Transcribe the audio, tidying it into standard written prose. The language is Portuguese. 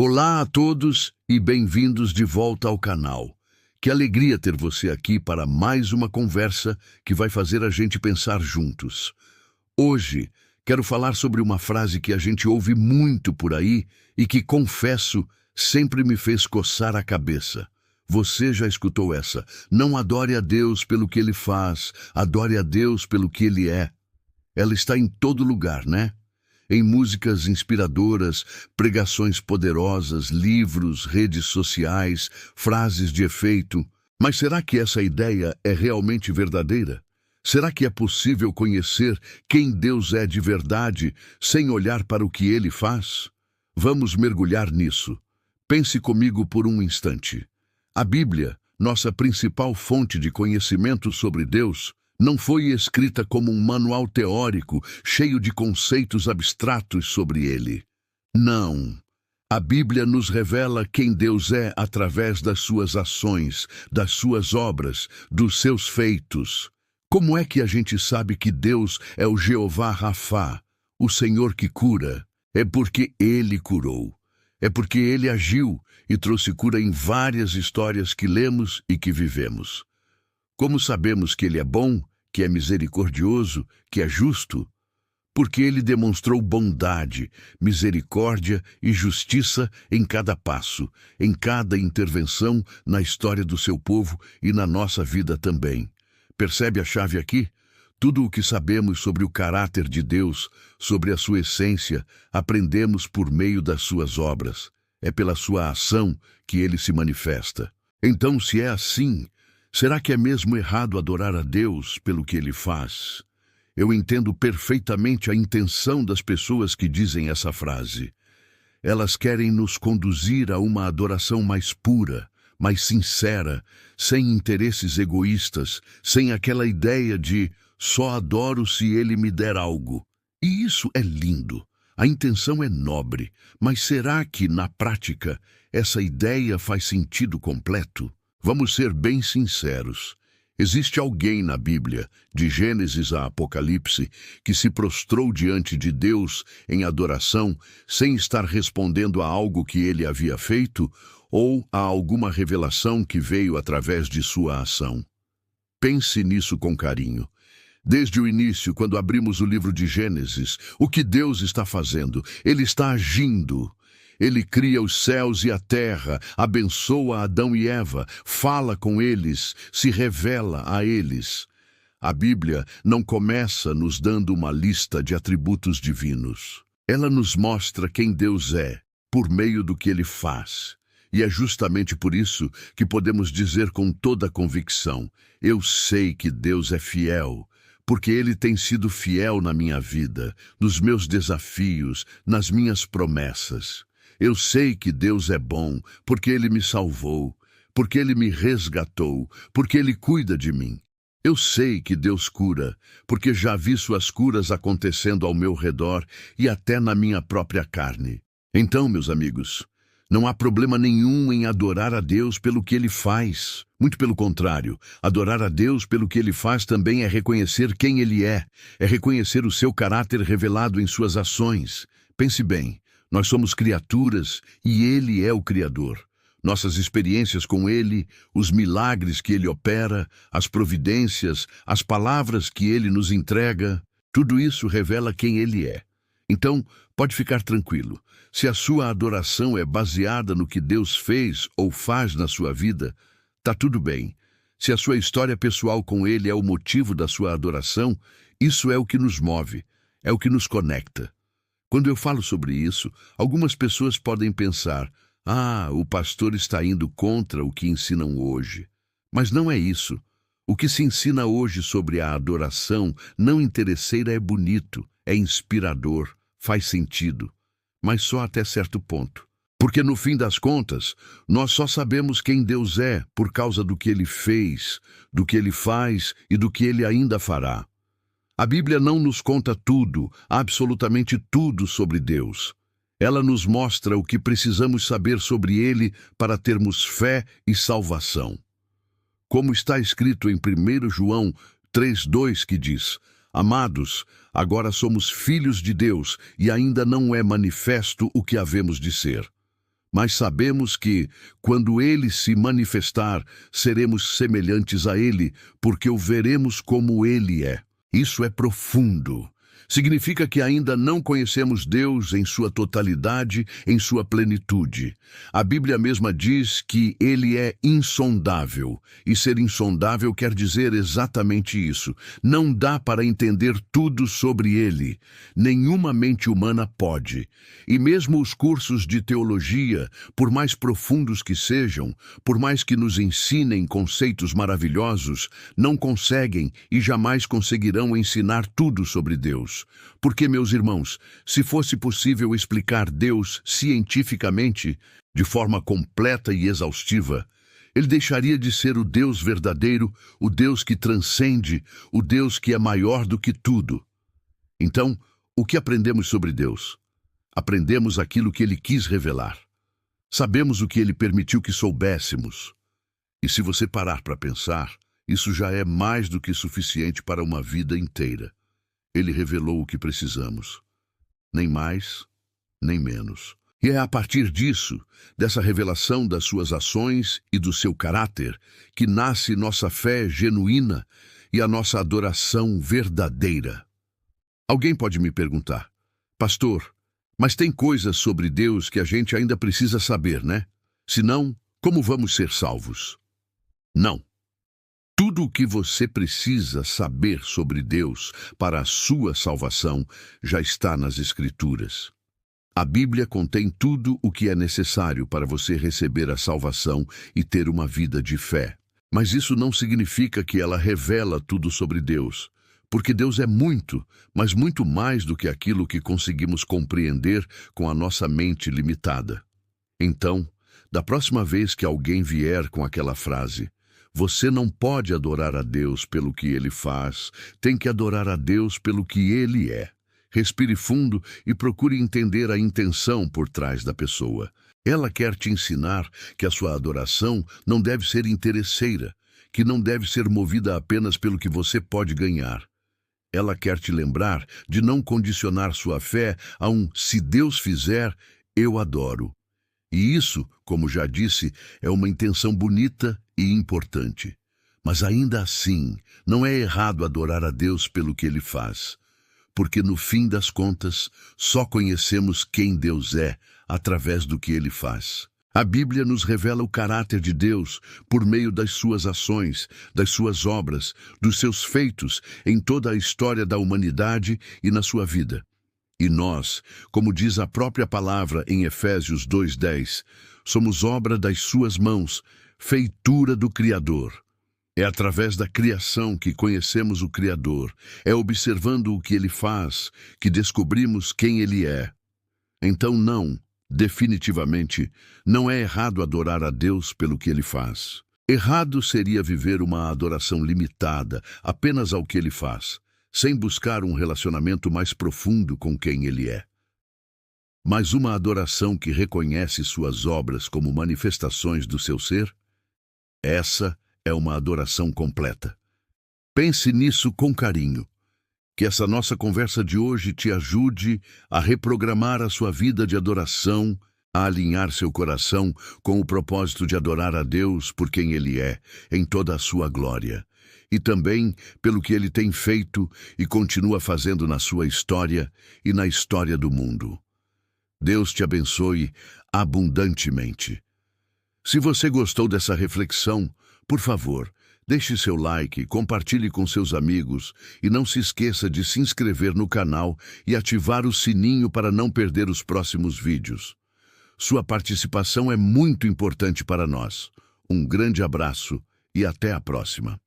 Olá a todos e bem-vindos de volta ao canal. Que alegria ter você aqui para mais uma conversa que vai fazer a gente pensar juntos. Hoje, quero falar sobre uma frase que a gente ouve muito por aí e que, confesso, sempre me fez coçar a cabeça. Você já escutou essa? Não adore a Deus pelo que Ele faz, adore a Deus pelo que Ele é. Ela está em todo lugar, né? Em músicas inspiradoras, pregações poderosas, livros, redes sociais, frases de efeito. Mas será que essa ideia é realmente verdadeira? Será que é possível conhecer quem Deus é de verdade sem olhar para o que Ele faz? Vamos mergulhar nisso. Pense comigo por um instante. A Bíblia, nossa principal fonte de conhecimento sobre Deus, não foi escrita como um manual teórico cheio de conceitos abstratos sobre ele. Não. A Bíblia nos revela quem Deus é através das suas ações, das suas obras, dos seus feitos. Como é que a gente sabe que Deus é o Jeová Rafá, o Senhor que cura? É porque Ele curou. É porque Ele agiu e trouxe cura em várias histórias que lemos e que vivemos. Como sabemos que Ele é bom, que é misericordioso, que é justo? Porque Ele demonstrou bondade, misericórdia e justiça em cada passo, em cada intervenção na história do seu povo e na nossa vida também. Percebe a chave aqui? Tudo o que sabemos sobre o caráter de Deus, sobre a sua essência, aprendemos por meio das suas obras. É pela sua ação que Ele se manifesta. Então, se é assim, será que é mesmo errado adorar a Deus pelo que Ele faz? Eu entendo perfeitamente a intenção das pessoas que dizem essa frase. Elas querem nos conduzir a uma adoração mais pura, mais sincera, sem interesses egoístas, sem aquela ideia de só adoro se Ele me der algo. E isso é lindo. A intenção é nobre, mas será que, na prática, essa ideia faz sentido completo? Vamos ser bem sinceros. Existe alguém na Bíblia, de Gênesis a Apocalipse, que se prostrou diante de Deus em adoração, sem estar respondendo a algo que Ele havia feito, ou a alguma revelação que veio através de sua ação? Pense nisso com carinho. Desde o início, quando abrimos o livro de Gênesis, o que Deus está fazendo? Ele está agindo. Ele cria os céus e a terra, abençoa Adão e Eva, fala com eles, se revela a eles. A Bíblia não começa nos dando uma lista de atributos divinos. Ela nos mostra quem Deus é, por meio do que Ele faz. E é justamente por isso que podemos dizer com toda convicção: eu sei que Deus é fiel, porque Ele tem sido fiel na minha vida, nos meus desafios, nas minhas promessas. Eu sei que Deus é bom, porque Ele me salvou, porque Ele me resgatou, porque Ele cuida de mim. Eu sei que Deus cura, porque já vi suas curas acontecendo ao meu redor e até na minha própria carne. Então, meus amigos, não há problema nenhum em adorar a Deus pelo que Ele faz. Muito pelo contrário, adorar a Deus pelo que Ele faz também é reconhecer quem Ele é reconhecer o seu caráter revelado em suas ações. Pense bem. Nós somos criaturas e Ele é o Criador. Nossas experiências com Ele, os milagres que Ele opera, as providências, as palavras que Ele nos entrega, tudo isso revela quem Ele é. Então, pode ficar tranquilo. Se a sua adoração é baseada no que Deus fez ou faz na sua vida, tá tudo bem. Se a sua história pessoal com Ele é o motivo da sua adoração, isso é o que nos move, é o que nos conecta. Quando eu falo sobre isso, algumas pessoas podem pensar: o pastor está indo contra o que ensinam hoje. Mas não é isso. O que se ensina hoje sobre a adoração não interesseira é bonito, é inspirador, faz sentido, mas só até certo ponto. Porque no fim das contas, nós só sabemos quem Deus é por causa do que Ele fez, do que Ele faz e do que Ele ainda fará. A Bíblia não nos conta tudo, absolutamente tudo sobre Deus. Ela nos mostra o que precisamos saber sobre Ele para termos fé e salvação. Como está escrito em 1 João 3:2, que diz: Amados, agora somos filhos de Deus e ainda não é manifesto o que havemos de ser. Mas sabemos que, quando ele se manifestar, seremos semelhantes a ele, porque o veremos como ele é. Isso é profundo. Significa que ainda não conhecemos Deus em sua totalidade, em sua plenitude. A Bíblia mesma diz que ele é insondável, e ser insondável quer dizer exatamente isso. Não dá para entender tudo sobre ele. Nenhuma mente humana pode. E mesmo os cursos de teologia, por mais profundos que sejam, por mais que nos ensinem conceitos maravilhosos, não conseguem e jamais conseguirão ensinar tudo sobre Deus. Porque, meus irmãos, se fosse possível explicar Deus cientificamente, de forma completa e exaustiva, ele deixaria de ser o Deus verdadeiro, o Deus que transcende, o Deus que é maior do que tudo. Então, o que aprendemos sobre Deus? Aprendemos aquilo que ele quis revelar. Sabemos o que ele permitiu que soubéssemos. E se você parar para pensar, isso já é mais do que suficiente para uma vida inteira. Ele revelou o que precisamos. Nem mais, nem menos. E é a partir disso, dessa revelação das suas ações e do seu caráter, que nasce nossa fé genuína e a nossa adoração verdadeira. Alguém pode me perguntar: pastor, mas tem coisas sobre Deus que a gente ainda precisa saber, né? Senão, como vamos ser salvos? Não. Tudo o que você precisa saber sobre Deus para a sua salvação já está nas Escrituras. A Bíblia contém tudo o que é necessário para você receber a salvação e ter uma vida de fé. Mas isso não significa que ela revela tudo sobre Deus, porque Deus é muito, mas muito mais do que aquilo que conseguimos compreender com a nossa mente limitada. Então, da próxima vez que alguém vier com aquela frase: você não pode adorar a Deus pelo que ele faz, tem que adorar a Deus pelo que ele é. Respire fundo e procure entender a intenção por trás da pessoa. Ela quer te ensinar que a sua adoração não deve ser interesseira, que não deve ser movida apenas pelo que você pode ganhar. Ela quer te lembrar de não condicionar sua fé a um "se Deus fizer, eu adoro". E isso, como já disse, é uma intenção bonita e importante. Mas ainda assim, não é errado adorar a Deus pelo que ele faz. Porque no fim das contas, só conhecemos quem Deus é através do que ele faz. A Bíblia nos revela o caráter de Deus por meio das suas ações, das suas obras, dos seus feitos em toda a história da humanidade e na sua vida. E nós, como diz a própria palavra em Efésios 2:10, somos obra das suas mãos, feitura do Criador. É através da criação que conhecemos o Criador. É observando o que ele faz que descobrimos quem ele é. Então definitivamente, não é errado adorar a Deus pelo que ele faz. Errado seria viver uma adoração limitada apenas ao que ele faz, sem buscar um relacionamento mais profundo com quem ele é. Mas uma adoração que reconhece suas obras como manifestações do seu ser, essa é uma adoração completa. Pense nisso com carinho. Que essa nossa conversa de hoje te ajude a reprogramar a sua vida de adoração, a alinhar seu coração com o propósito de adorar a Deus por quem ele é, em toda a sua glória. E também pelo que ele tem feito e continua fazendo na sua história e na história do mundo. Deus te abençoe abundantemente. Se você gostou dessa reflexão, por favor, deixe seu like, compartilhe com seus amigos e não se esqueça de se inscrever no canal e ativar o sininho para não perder os próximos vídeos. Sua participação é muito importante para nós. Um grande abraço e até a próxima.